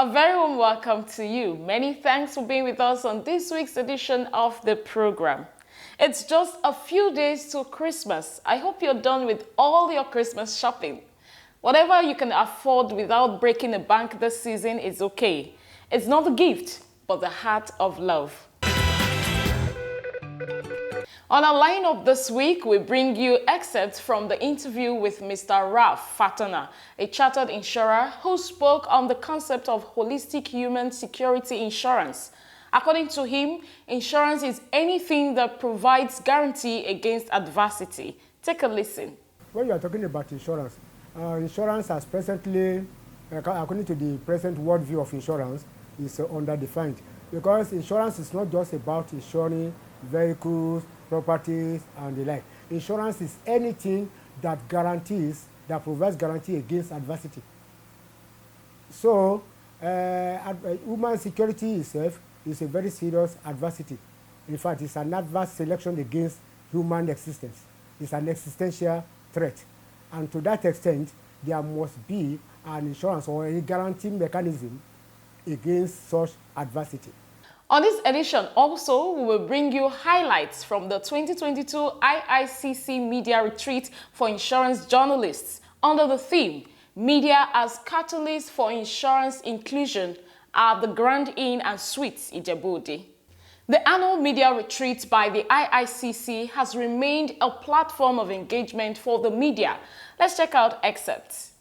A very warm welcome to you. Many thanks for being with us on this week's edition of the program. It's just a few days to Christmas. I hope you're done with all your Christmas shopping. Whatever you can afford without breaking the bank this season is okay. It's not the gift, but the heart of love. On our lineup this week, we bring you excerpts from the interview with Mr. Raiph Fatona, a chartered insurer who spoke on the concept of holistic human security insurance. According to him, insurance is anything that provides guarantee against adversity. Take a listen. When you are talking about insurance, insurance has presently, according to the present worldview of insurance, is underdefined. Because insurance is not just about insuring vehicles, properties, and the like. Insurance is anything that provides guarantee against adversity. So, human security itself is a very serious adversity. In fact, it's an adverse selection against human existence. It's an existential threat. And to that extent, there must be an insurance or a guarantee mechanism against such adversity. On this edition also, we will bring you highlights from the 2022 IICC Media Retreat for Insurance Journalists under the theme, Media as Catalyst for Insurance Inclusion at the Grand Inn and Suites, IJEBU-ODE. The annual media retreat by the IICC has remained a platform of engagement for the media. Let's check out excerpts.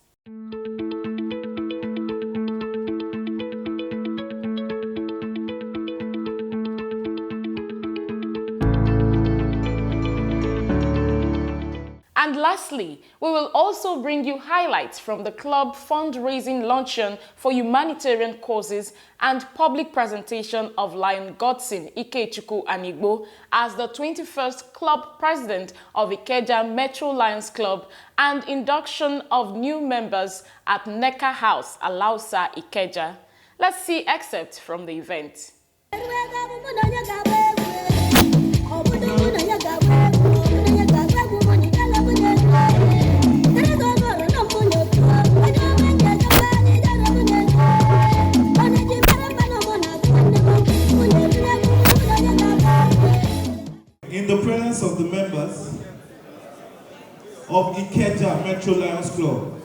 And lastly, we will also bring you highlights from the club fundraising luncheon for humanitarian causes and public presentation of Lion Godson Ikechukwu as the 21st club president of IKEJA Metro Lions Club and induction of new members at Necker House, Alausa, IKEJA. Let's see excerpts from the event. In the presence of the members of IKEJA Metro Lions Club,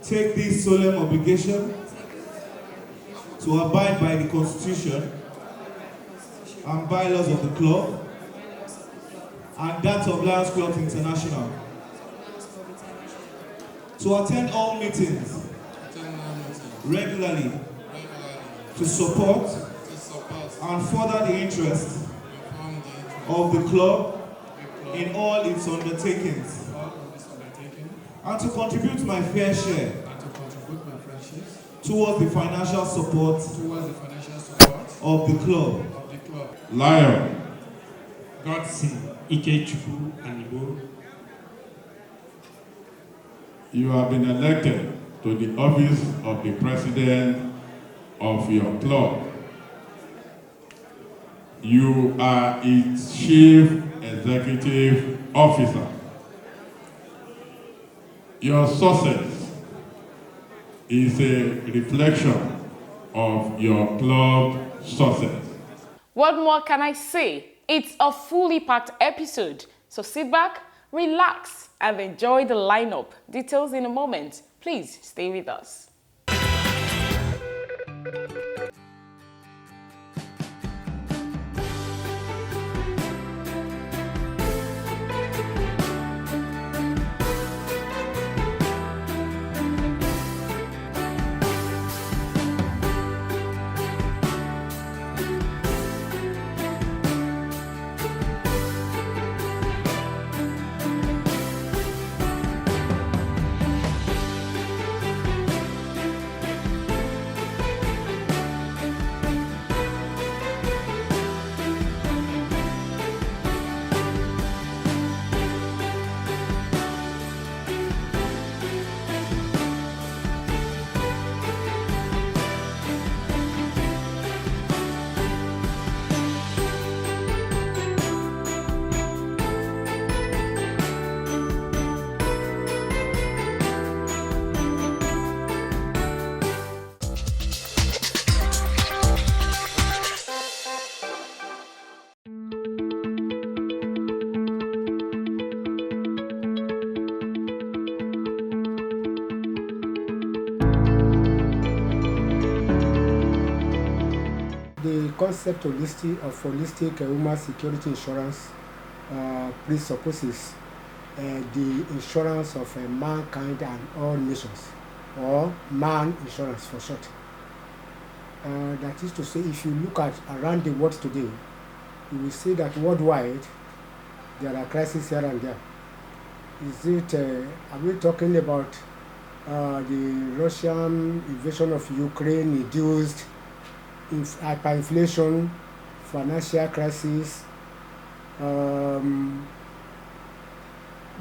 take this solemn obligation to abide by the Constitution and bylaws of the club and that of Lions Club International, to attend all meetings regularly, to support and further the interest of the club in all its undertakings, and to contribute my fair share towards the financial support of the club. Lion Godson Ikechukwu, you have been elected to the office of the president of your club. You are its chief executive officer. Your success is a reflection of your club success. What more can I say? It's a fully packed episode, so sit back, relax, and enjoy the lineup. Details in a moment. Please stay with us. concept of holistic human security insurance presupposes the insurance of mankind and all nations, or man insurance for short. That is to say, if you look at around the world today, you will see that worldwide there are crises here and there. Is it, are we talking about the Russian invasion of Ukraine induced hyperinflation, financial crisis,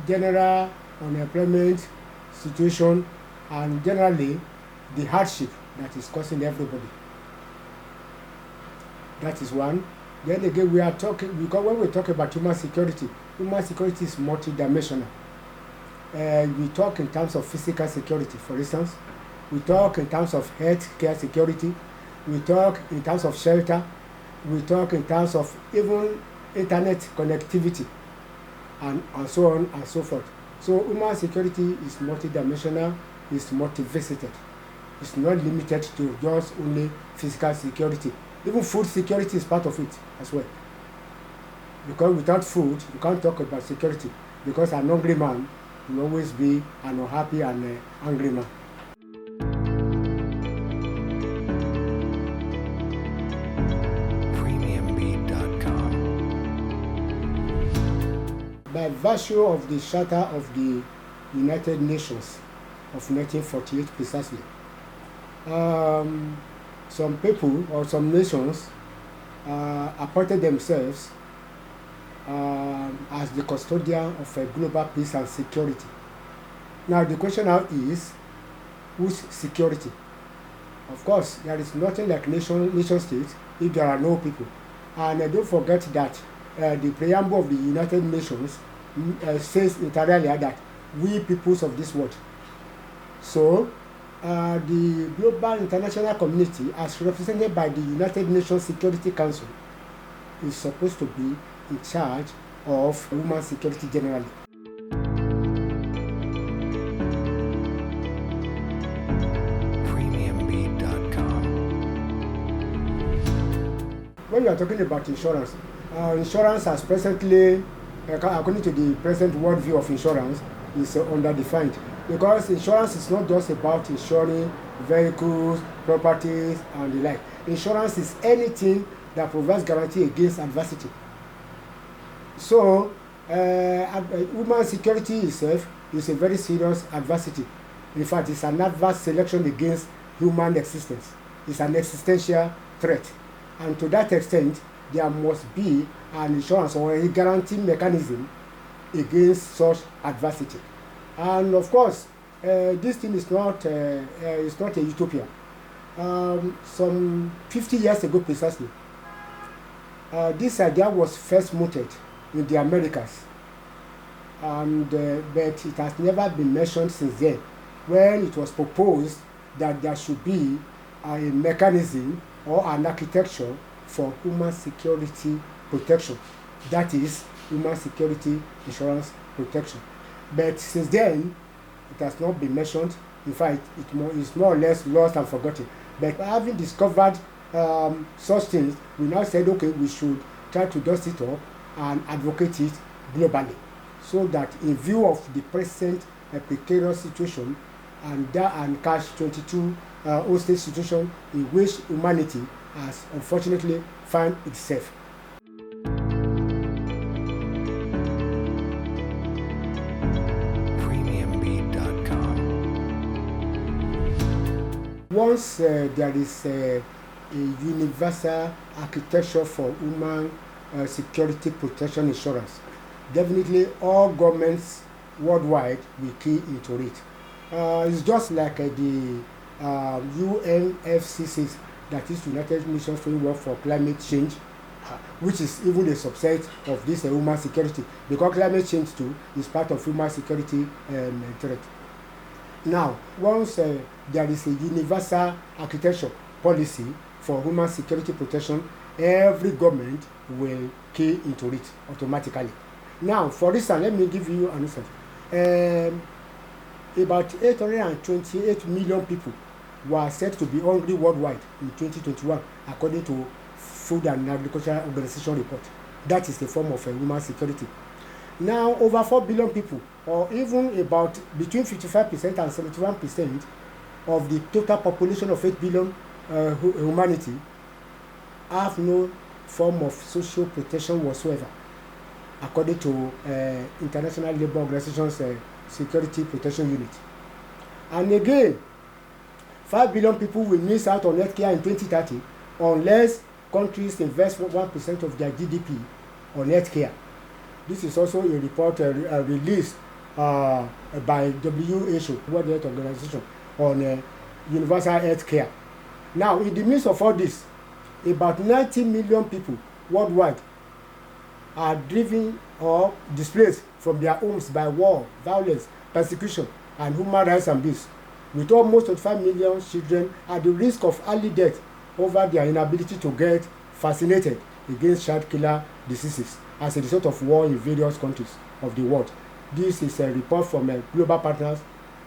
general unemployment situation, and generally the hardship that is causing everybody? That is one. Then again, we are talking, because when we talk about human security is multidimensional. We talk in terms of physical security, for instance. We talk in terms of health care security. We talk in terms of shelter. We talk in terms of even internet connectivity, and so on and so forth. So human security is multidimensional, is multifaceted. It's not limited to just only physical security. Even food security is part of it as well. Because without food, you can't talk about security. Because an hungry man will always be an unhappy and angry man. By virtue of the Charter of the United Nations of 1948 precisely, some people or some nations appointed themselves as the custodian of global peace and security. Now the question now is, whose security? Of course, there is nothing like nation state if there are no people. And don't forget that the preamble of the United Nations says inter alia that we peoples of this world. So the global international community, as represented by the United Nations Security Council, is supposed to be in charge of human security generally. When you are talking about insurance, insurance has presently, according to the present worldview of insurance, is underdefined. Because insurance is not just about insuring vehicles, properties, and the like. Insurance is anything that provides guarantee against adversity. So, human security itself is a very serious adversity. In fact, it's an adverse selection against human existence. It's an existential threat. And to that extent, there must be an insurance or a guarantee mechanism against such adversity. And of course, this thing is not a utopia. Some 50 years ago precisely, this idea was first mooted in the Americas, and but it has never been mentioned since then, when it was proposed that there should be a mechanism or an architecture for human security protection. That is, human security insurance protection. But since then, it has not been mentioned. In fact, it's more or less lost and forgotten. But having discovered such things, we now said, okay, we should try to dust it up and advocate it globally, so that in view of the present precarious situation and catch-22 hostage situation in which humanity has unfortunately found itself. Once there is a universal architecture for human security protection insurance, definitely all governments worldwide will key into it. It's just like the UNFCCC, that is United Nations Framework for Climate Change, which is even a subset of this human security, because climate change too is part of human security threat. Now, once there is a universal architecture policy for human security protection, every government will key into it automatically. Now, for instance, let me give you an instance. About 828 million people were said to be hungry worldwide in 2021, according to Food and Agriculture Organization report. That is the form of human security. Now, over 4 billion people, or even about between 55% and 71% of the total population of 8 billion humanity have no form of social protection whatsoever, according to International Labour Organization's Security Protection Unit. And again, 5 billion people will miss out on healthcare in 2030 unless countries invest 1% of their GDP on healthcare. This is also a report released by WHO, World Health Organization, on universal health care. Now, in the midst of all this, about 90 million people worldwide are driven or displaced from their homes by war, violence, persecution, and human rights abuse, with almost 25 million children at the risk of early death over their inability to get vaccinated against child killer diseases as a result of war in various countries of the world. This is a report from global partners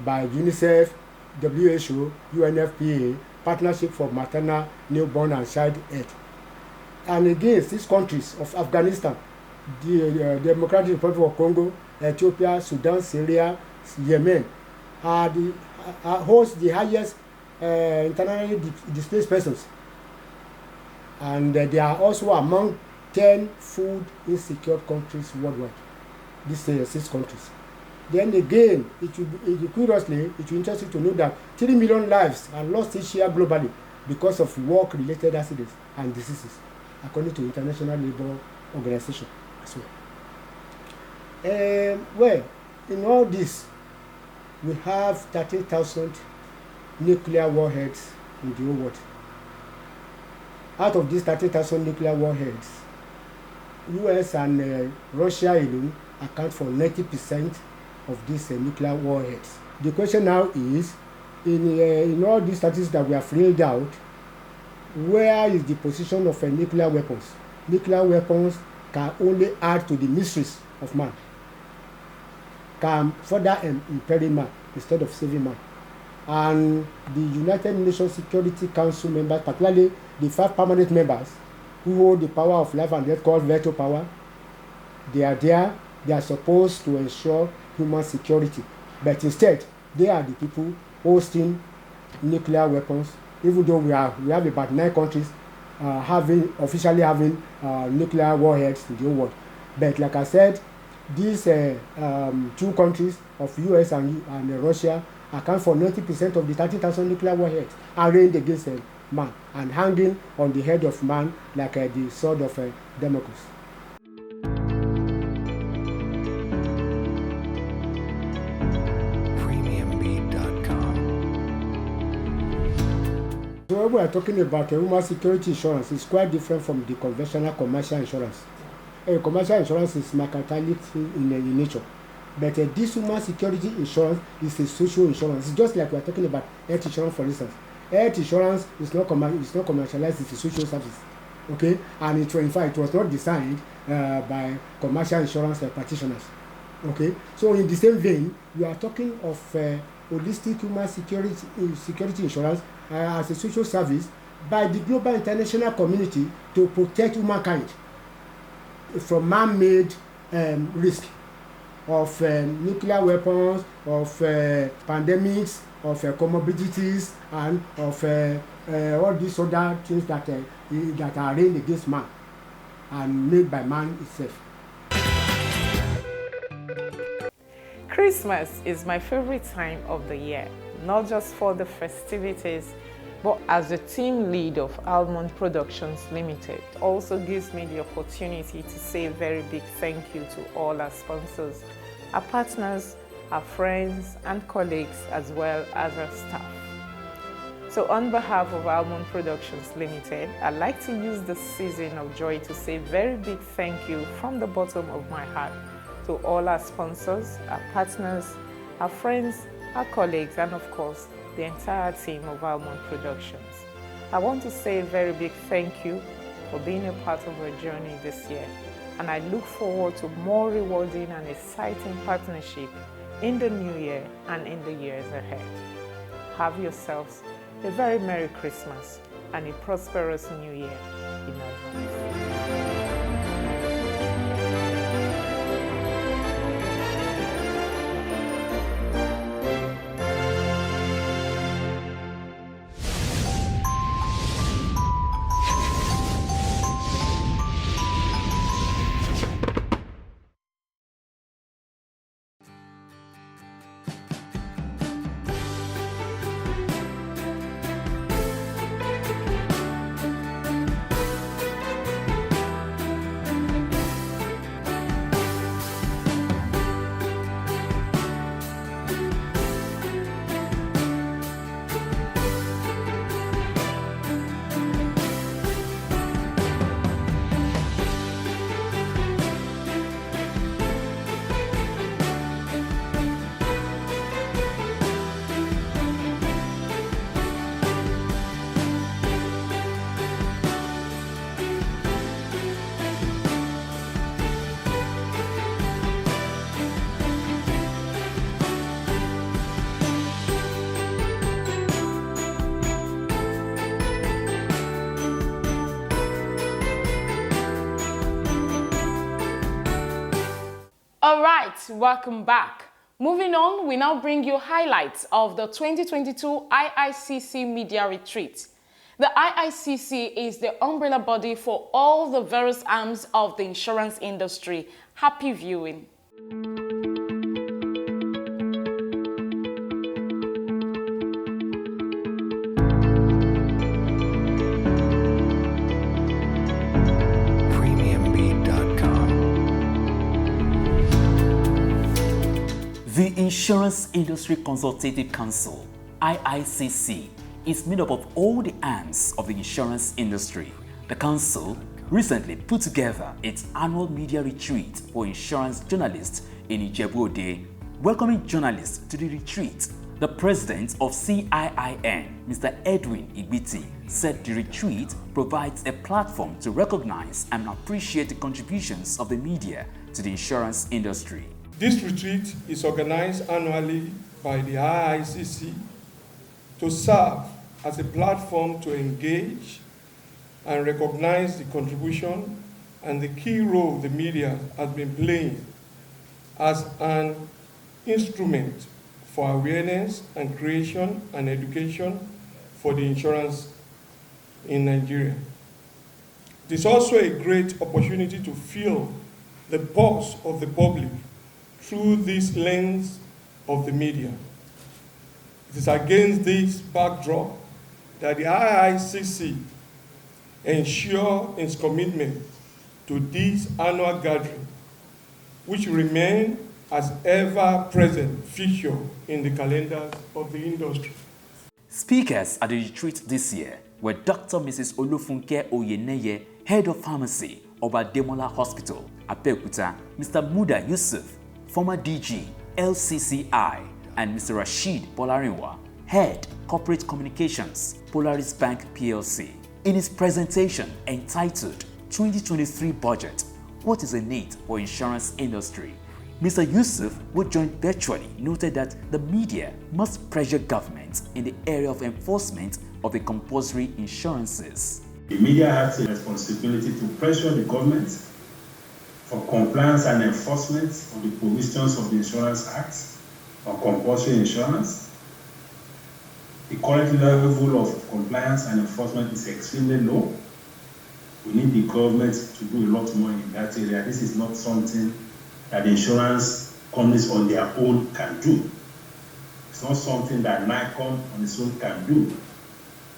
by UNICEF, WHO, UNFPA, Partnership for Maternal, Newborn and Child Health. And against these countries of Afghanistan, the Democratic Republic of Congo, Ethiopia, Sudan, Syria, Yemen, host the highest internally displaced persons. And they are also among 10 food insecure countries worldwide. These 6 countries. Then again, curiously, it will interest you to know that 3 million lives are lost each year globally because of work-related accidents and diseases, according to International Labour Organization as well. Well, in all this, we have 13,000 nuclear warheads in the whole world. Out of these 13,000 nuclear warheads, US and Russia alone account for 90% of these nuclear warheads. The question now is, in all these statistics that we have read out, where is the position of nuclear weapons? Nuclear weapons can only add to the mysteries of man, can further imperil man instead of saving man. And the United Nations Security Council members, particularly the 5 permanent members who hold the power of life and death called veto power, they are there. They are supposed to ensure human security, but instead they are the people hosting nuclear weapons. Even though we have about 9 countries officially having nuclear warheads in the whole world, but like I said, these 2 countries of US and Russia account for 90% of the 30,000 nuclear warheads arraigned against man and hanging on the head of man like the sword of Damocles. So when we are talking about human security insurance, it's quite different from the conventional commercial insurance. Commercial insurance is mercantilist in nature, but this human security insurance is a social insurance. It's just like we are talking about health insurance, for instance. Health insurance is not commercialized; it's a social service. Okay, and in fact, it was not designed by commercial insurance practitioners. Okay, so in the same vein, we are talking of holistic human security insurance as a social service by the global international community to protect humankind from man-made risk of nuclear weapons, of pandemics, of comorbidities, and of all these other things that are arraigned against man and made by man itself. Christmas is my favorite time of the year, not just for the festivities, but as the team lead of Almond Productions Limited, also gives me the opportunity to say a very big thank you to all our sponsors, our partners, our friends and colleagues, as well as our staff. So on behalf of Almond Productions Limited, I'd like to use this season of joy to say a very big thank you from the bottom of my heart to all our sponsors, our partners, our friends, our colleagues, and of course, the entire team of Almond Productions. I want to say a very big thank you for being a part of our journey this year, and I look forward to more rewarding and exciting partnership in the new year and in the years ahead. Have yourselves a very Merry Christmas and a prosperous New Year. in advance. All right, welcome back. Moving on, we now bring you highlights of the 2022 IICC Media Retreat. The IICC is the umbrella body for all the various arms of the insurance industry. Happy viewing. The Insurance Industry Consultative Council, IICC, is made up of all the arms of the insurance industry. The council recently put together its annual media retreat for insurance journalists in IJEBU-ODE. Welcoming journalists to the retreat, the president of CIIN, Mr. Edwin Igbiti, said the retreat provides a platform to recognize and appreciate the contributions of the media to the insurance industry. This retreat is organized annually by the IICC to serve as a platform to engage and recognize the contribution and the key role the media has been playing as an instrument for awareness and creation and education for the insurance in Nigeria. It is also a great opportunity to feel the pulse of the public through this lens of the media. It is against this backdrop that the IICC ensures its commitment to this annual gathering, which remain as ever-present feature in the calendars of the industry. Speakers at the retreat this year were Dr. Mrs. Olufunke Oyeneye, Head of Pharmacy, Obademola Hospital, Abeokuta, Mr. Muda Yusuf, former DG, LCCI, and Mr. Rashid Bolarinwa, Head, Corporate Communications, Polaris Bank PLC. In his presentation entitled 2023 Budget, What is the Need for Insurance Industry? Mr. Yusuf, who joined virtually, noted that the media must pressure government in the area of enforcement of the compulsory insurances. The media has a responsibility to pressure the government for compliance and enforcement of the provisions of the Insurance Act on compulsory insurance. The current level of compliance and enforcement is extremely low. We need the government to do a lot more in that area. This is not something that the insurance companies on their own can do. It's not something that NICOM on its own can do.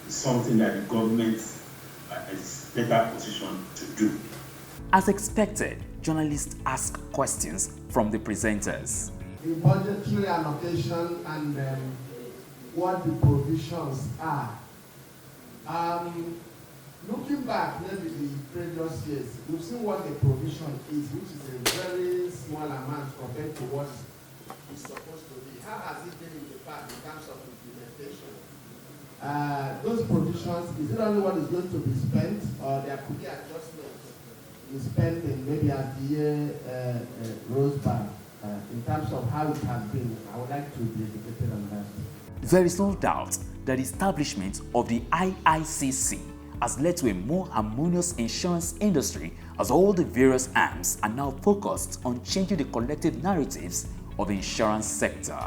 It's something that the government is better positioned to do. As expected, journalists asked questions from the presenters. The budgetary allocation and what the provisions are. Looking back, maybe the previous years, we've seen what the provision is, which is a very small amount compared to what it's supposed to be. How has it been in the past in terms of implementation? Those provisions, is it only what is going to be spent, or there could be adjustments in spending maybe as the year goes by, in terms of how it has been? I would like to be educated on that. There is no doubt that the establishment of the IICC has led to a more harmonious insurance industry as all the various arms are now focused on changing the collective narratives of the insurance sector.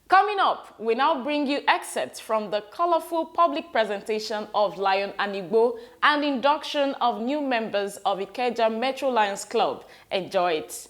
Coming up, we now bring you excerpts from the colorful public presentation of Lion and Igbo and induction of new members of IKEJA Metro Lions Club. Enjoy it.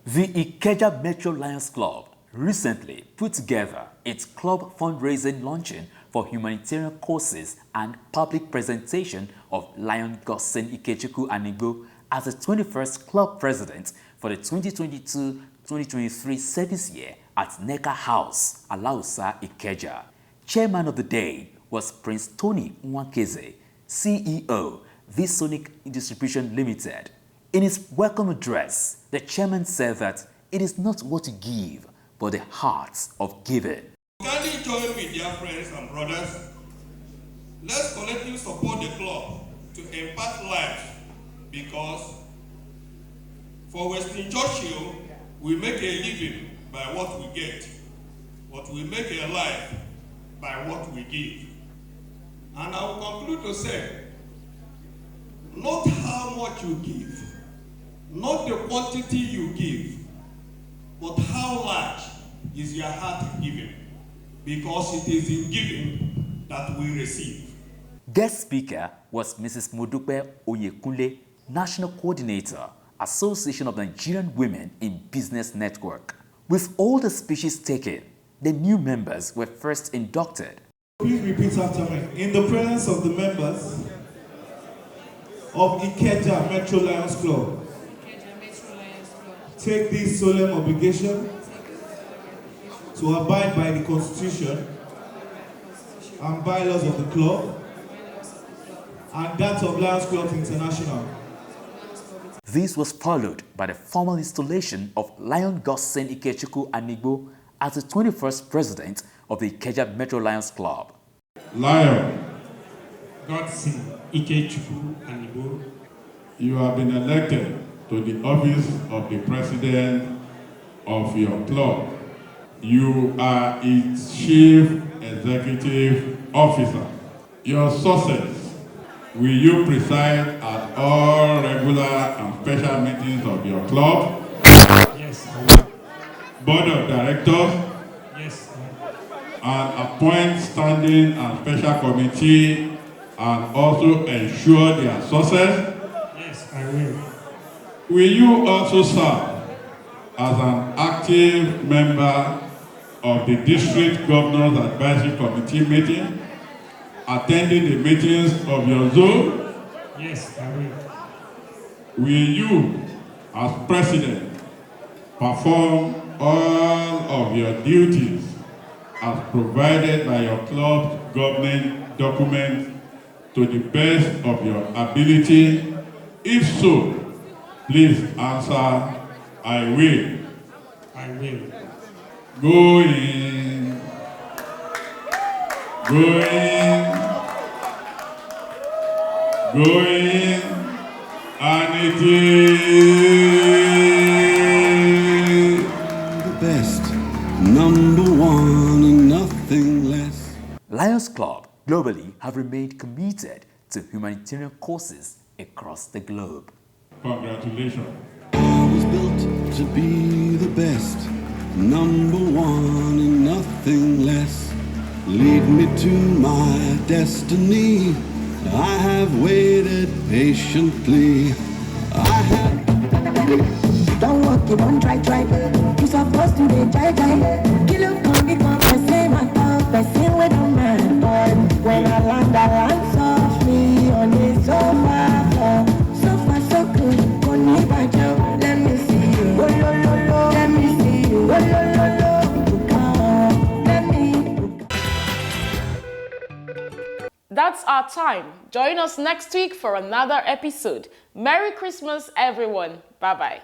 The IKEJA Metro Lions Club recently put together its club fundraising luncheon for humanitarian causes and public presentation of Lion Gossen Ikechukwu Anigbo as the 21st club president for the 2022-2023 service year at NECA House, Alausa, Ikeja. Chairman of the day was Prince Tony Nwakeze, CEO, Visonic Distribution Limited. In his welcome address, the chairman said that it is not what you give, but the heart of giving. Kindly join me, dear friends and brothers. Let's collectively support the club to impact lives, because for Western Churchill, we make a living by what we get, but we make a life by what we give. And I will conclude to say, not how much you give, not the quantity you give, but how large is your heart in giving, because it is in giving that we receive. Guest speaker was Mrs. Modupe Oyekunle, National Coordinator, Association of Nigerian Women in Business Network. With all the speeches taken, the new members were first inducted. Please repeat after me. In the presence of the members of IKEJA Metro Lions Club, take this solemn obligation to abide by the Constitution and bylaws of the club and that of Lions Club International. This was followed by the formal installation of Lion Gossen Ikechukwu Anigbo as the 21st president of the IKEJA Metro Lions Club. Lion, Gossen Ikechukwu Anigbo, you have been elected to the office of the president of your club. You are its chief executive officer. Your success, will you preside at all regular and special meetings of your club? Yes, I will. Board of directors? Yes, I will. And appoint standing and special committee and also ensure their success? Yes, I will. Will you also serve as an active member of the District Governors Advisory Committee meeting, attending the meetings of your zone? Yes, I will. Will you, as president, perform all of your duties as provided by your club's governing document to the best of your ability? If so, please answer, I will. I will. Go in. Go in. Go in. And it is the best, number one and nothing less. Lions Club globally have remained committed to humanitarian causes across the globe. Congratulations. I was built to be the best, number one and nothing less. Lead me to my destiny. I have waited patiently. I have. Don't walk, you won't try. You supposed to be try. Kill up, come because I say my thought. I say with a man, but when I land softly on the sofa. So far, so good. Let me see you. Let me see you. Let me. That's our time. Join us next week for another episode. Merry Christmas, everyone. Bye-bye.